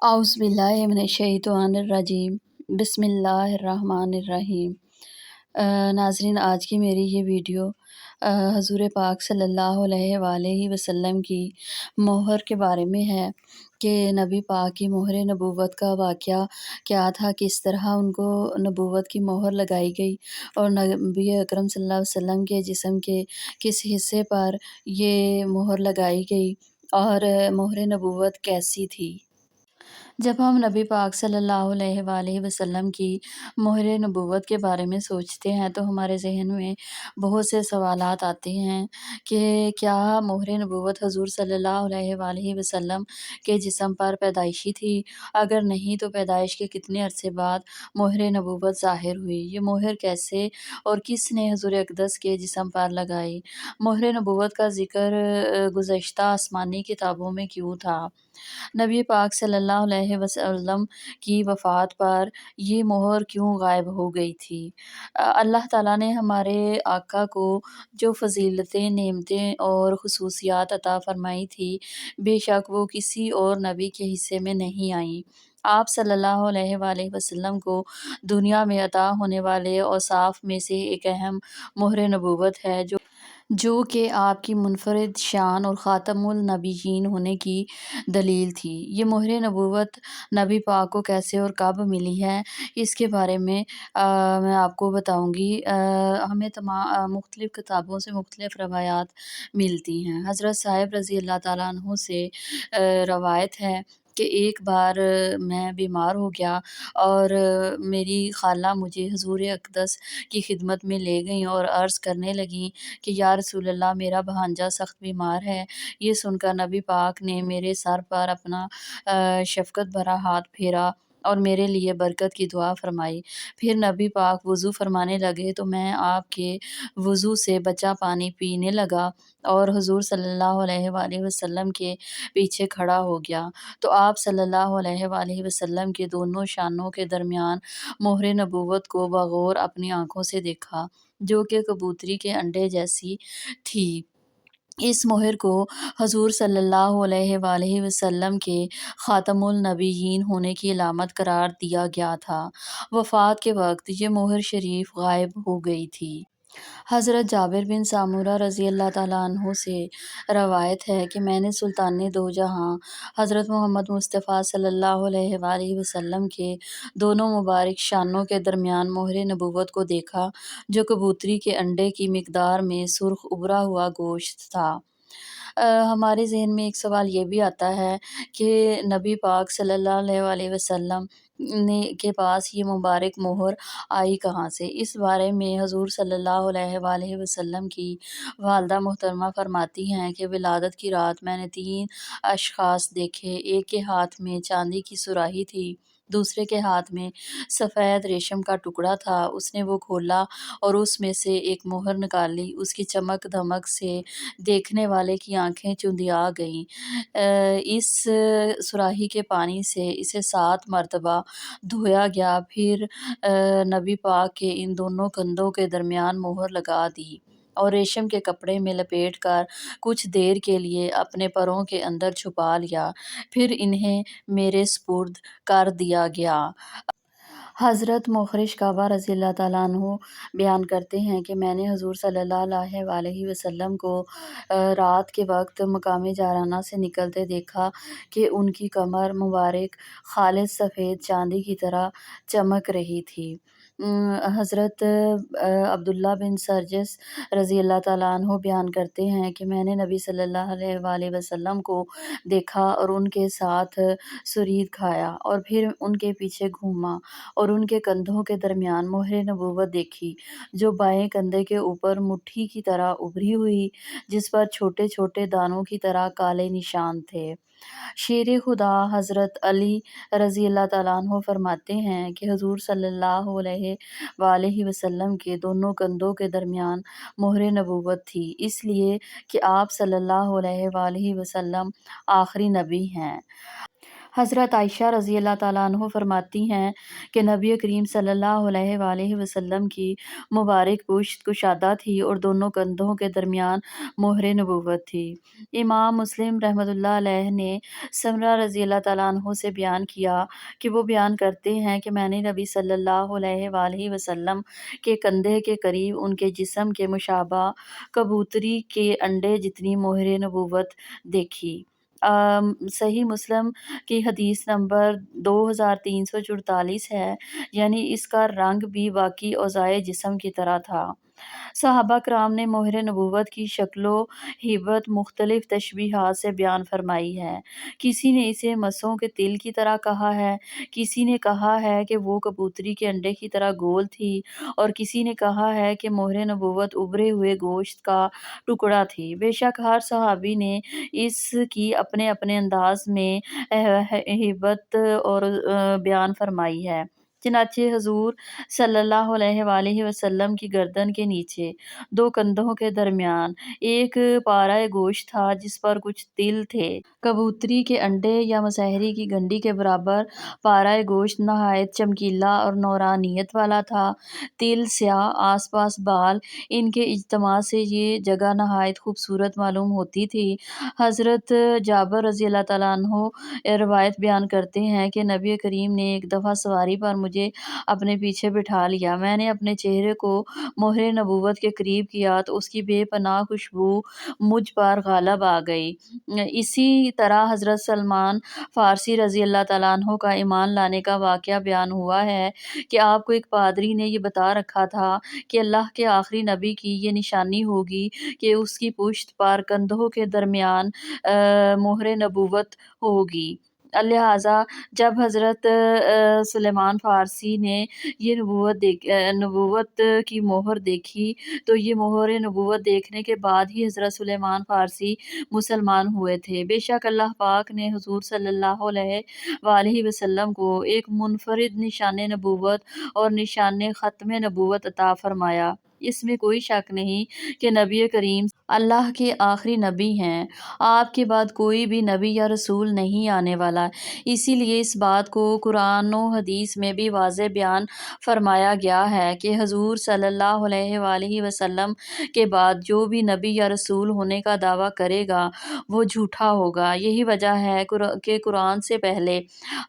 اعوذ باللہ من الشیطان الرجیم، بسم اللہ الرحمن الرحیم۔ ناظرین، آج کی میری یہ ویڈیو حضور پاک صلی اللہ علیہ وآلہ وسلم کی مہر کے بارے میں ہے کہ نبی پاک کی مہر نبوت کا واقعہ کیا تھا، کس طرح ان کو نبوت کی مہر لگائی گئی اور نبی اکرم صلی اللہ علیہ وسلم کے جسم کے کس حصے پر یہ مہر لگائی گئی اور مہر نبوت کیسی تھی۔ جب ہم نبی پاک صلی اللہ علیہ وآلہ وسلم کی مہر نبوت کے بارے میں سوچتے ہیں تو ہمارے ذہن میں بہت سے سوالات آتے ہیں کہ کیا مہر نبوت حضور صلی اللہ علیہ وآلہ وسلم کے جسم پر پیدائشی تھی؟ اگر نہیں تو پیدائش کے کتنے عرصے بعد مہر نبوت ظاہر ہوئی؟ یہ مہر کیسے اور کس نے حضور اقدس کے جسم پر لگائی؟ مہر نبوت کا ذکر گزشتہ آسمانی کتابوں میں کیوں تھا؟ نبی پاک صلی اللہ علیہ وسلم کی وفات پر یہ مہر کیوں غائب ہو گئی تھی؟ اللہ تعالیٰ نے ہمارے آقا کو جو فضیلتیں، نعمتیں اور خصوصیات عطا فرمائی تھی، بے شک وہ کسی اور نبی کے حصے میں نہیں آئیں۔ آپ صلی اللہ علیہ وآلہ وسلم کو دنیا میں عطا ہونے والے اوصاف میں سے ایک اہم مہر نبوت ہے جو کہ آپ کی منفرد شان اور خاتم النبیین ہونے کی دلیل تھی۔ یہ مہر نبوت نبی پاک کو کیسے اور کب ملی ہے، اس کے بارے میں میں آپ کو بتاؤں گی۔ ہمیں مختلف کتابوں سے مختلف روایات ملتی ہیں۔ حضرت صاحب رضی اللہ تعالیٰ عنہ سے روایت ہے کہ ایک بار میں بیمار ہو گیا اور میری خالہ مجھے حضور اقدس کی خدمت میں لے گئیں اور عرض کرنے لگیں کہ یا رسول اللہ، میرا بھانجا سخت بیمار ہے۔ یہ سن کر نبی پاک نے میرے سر پر اپنا شفقت بھرا ہاتھ پھیرا اور میرے لیے برکت کی دعا فرمائی۔ پھر نبی پاک وضو فرمانے لگے تو میں آپ کے وضو سے بچا پانی پینے لگا اور حضور صلی اللہ علیہ وآلہ وسلم کے پیچھے کھڑا ہو گیا تو آپ صلی اللہ علیہ وآلہ وسلم کے دونوں شانوں کے درمیان مہر نبوت کو بغور اپنی آنکھوں سے دیکھا، جو کہ کبوتری کے انڈے جیسی تھی۔ اس مہر کو حضور صلی اللہ علیہ وآلہ وسلم کے خاتم النبیین ہونے کی علامت قرار دیا گیا تھا۔ وفات کے وقت یہ مہر شریف غائب ہو گئی تھی۔ حضرت جابر بن سامورہ رضی اللہ تعالیٰ عنہ سے روایت ہے کہ میں نے سلطان دو جہاں حضرت محمد مصطفیٰ صلی اللہ علیہ وآلہ وسلم کے دونوں مبارک شانوں کے درمیان مہر نبوت کو دیکھا، جو کبوتری کے انڈے کی مقدار میں سرخ ابھرا ہوا گوشت تھا۔ ہمارے ذہن میں ایک سوال یہ بھی آتا ہے کہ نبی پاک صلی اللہ علیہ وآلہ وسلم کے پاس یہ مبارک مہر آئی کہاں سے؟ اس بارے میں حضور صلی اللہ علیہ وآلہ وسلم کی والدہ محترمہ فرماتی ہیں کہ ولادت کی رات میں نے 3 اشخاص دیکھے۔ ایک کے ہاتھ میں چاندی کی صراحی تھی، دوسرے کے ہاتھ میں سفید ریشم کا ٹکڑا تھا۔ اس نے وہ کھولا اور اس میں سے ایک مہر نکالی۔ اس کی چمک دمک سے دیکھنے والے کی آنکھیں چندیا گئیں۔ اس صراحی کے پانی سے اسے 7 مرتبہ دھویا گیا، پھر نبی پاک کے ان دونوں کندھوں کے درمیان مہر لگا دی اور ریشم کے کپڑے میں لپیٹ کر کچھ دیر کے لیے اپنے پروں کے اندر چھپا لیا، پھر انہیں میرے سپرد کر دیا گیا۔ حضرت مخرج کعبہ رضی اللہ تعالیٰ عنہ بیان کرتے ہیں کہ میں نے حضور صلی اللہ علیہ وآلہ وسلم کو رات کے وقت مقام جعرانہ سے نکلتے دیکھا کہ ان کی کمر مبارک خالص سفید چاندی کی طرح چمک رہی تھی۔ حضرت عبداللہ بن سرجس رضی اللہ تعالیٰ عنہ بیان کرتے ہیں کہ میں نے نبی صلی اللہ علیہ وآلہ وسلم کو دیکھا اور ان کے ساتھ سرید کھایا اور پھر ان کے پیچھے گھوما اور ان کے کندھوں کے درمیان مہر نبوت دیکھی، جو بائیں کندھے کے اوپر مٹھی کی طرح ابھری ہوئی، جس پر چھوٹے چھوٹے دانوں کی طرح کالے نشان تھے۔ شیر خدا حضرت علی رضی اللہ تعالیٰ عنہ فرماتے ہیں کہ حضور صلی اللہ علیہ وآلہ وسلم کے دونوں کندھوں کے درمیان مہر نبوت تھی، اس لیے کہ آپ صلی اللہ علیہ وآلہ وسلم آخری نبی ہیں۔ حضرت عائشہ رضی اللہ تعالیٰ عنہ فرماتی ہیں کہ نبی کریم صلی اللہ علیہ وآلہ وسلم کی مبارک پشت کشادہ تھی اور دونوں کندھوں کے درمیان مہر نبوت تھی۔ امام مسلم رحمۃ اللہ علیہ نے سمرہ رضی اللہ تعالیٰ عنہ سے بیان کیا کہ وہ بیان کرتے ہیں کہ میں نے نبی صلی اللہ علیہ وآلہ وسلم کے کندھے کے قریب ان کے جسم کے مشابہ کبوتری کے انڈے جتنی مہر نبوت دیکھی۔ صحیح مسلم کی حدیث نمبر 2344 ہے، یعنی اس کا رنگ بھی باقی اعضائے جسم کی طرح تھا۔ صحابہ کرام نے مہر نبوت کی شکل و ہیبت مختلف تشبیہات سے بیان فرمائی ہے۔ کسی نے اسے مسوں کے تل کی طرح کہا ہے، کسی نے کہا ہے کہ وہ کبوتری کے انڈے کی طرح گول تھی، اور کسی نے کہا ہے کہ مہر نبوت ابھرے ہوئے گوشت کا ٹکڑا تھی۔ بے شک ہر صحابی نے اس کی اپنے اپنے انداز میں ہیبت اور بیان فرمائی ہے۔ چنانچہ حضور صلی اللہ علیہ وآلہ وسلم کی گردن کے نیچے دو کندھوں کے درمیان ایک پارہ گوشت تھا جس پر کچھ تل تھے۔ کبوتری کے انڈے یا مسحری کی گنڈی کے برابر پارہ گوشت نہایت چمکیلا اور نورانیت والا تھا۔ تل سیاہ، آس پاس بال، ان کے اجتماع سے یہ جگہ نہایت خوبصورت معلوم ہوتی تھی۔ حضرت جابر رضی اللہ تعالیٰ عنہ روایت بیان کرتے ہیں کہ نبی کریم نے ایک دفعہ سواری پر مجھے اپنے پیچھے بٹھا لیا۔ میں نے اپنے چہرے کو مہر نبوت کے قریب کیا تو اس کی بے پناہ خوشبو مجھ پر غالب آ گئی۔ اسی طرح حضرت سلمان فارسی رضی اللہ تعالیٰ عنہ کا ایمان لانے کا واقعہ بیان ہوا ہے کہ آپ کو ایک پادری نے یہ بتا رکھا تھا کہ اللہ کے آخری نبی کی یہ نشانی ہوگی کہ اس کی پشت پر کندھوں کے درمیان مہر نبوت ہوگی۔ لہٰذا جب حضرت سلیمان فارسی نے یہ نبوت کی مہر دیکھی تو یہ مہر نبوت دیکھنے کے بعد ہی حضرت سلیمان فارسی مسلمان ہوئے تھے۔ بے شک اللہ پاک نے حضور صلی اللہ علیہ وآلہ وسلم کو ایک منفرد نشان نبوت اور نشان ختم نبوت عطا فرمایا۔ اس میں کوئی شک نہیں کہ نبی کریم اللہ کے آخری نبی ہیں۔ آپ کے بعد کوئی بھی نبی یا رسول نہیں آنے والا۔ اسی لیے اس بات کو قرآن و حدیث میں بھی واضح بیان فرمایا گیا ہے کہ حضور صلی اللہ علیہ وآلہ وسلم کے بعد جو بھی نبی یا رسول ہونے کا دعویٰ کرے گا وہ جھوٹا ہوگا۔ یہی وجہ ہے کہ قرآن سے پہلے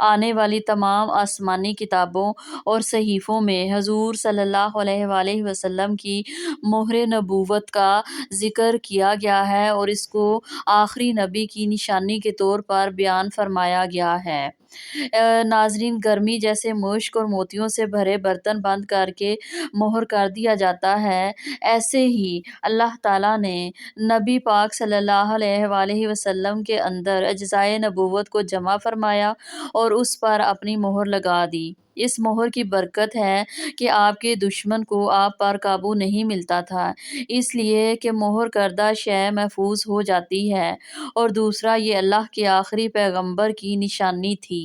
آنے والی تمام آسمانی کتابوں اور صحیفوں میں حضور صلی اللہ علیہ وآلہ وسلم کی مہر نبوت کا ذکر کیا گیا ہے اور اس کو آخری نبی کی نشانی کے طور پر بیان فرمایا گیا ہے۔ ناظرین، گرمی جیسے مشک اور موتیوں سے بھرے برتن بند کر کے مہر کر دیا جاتا ہے، ایسے ہی اللہ تعالیٰ نے نبی پاک صلی اللہ علیہ وآلہ وسلم کے اندر اجزائے نبوت کو جمع فرمایا اور اس پر اپنی مہر لگا دی۔ اس مہر کی برکت ہے کہ آپ کے دشمن کو آپ پر قابو نہیں ملتا تھا، اس لیے کہ مہر کردہ شے محفوظ ہو جاتی ہے، اور دوسرا یہ اللہ کے آخری پیغمبر کی نشانی تھی۔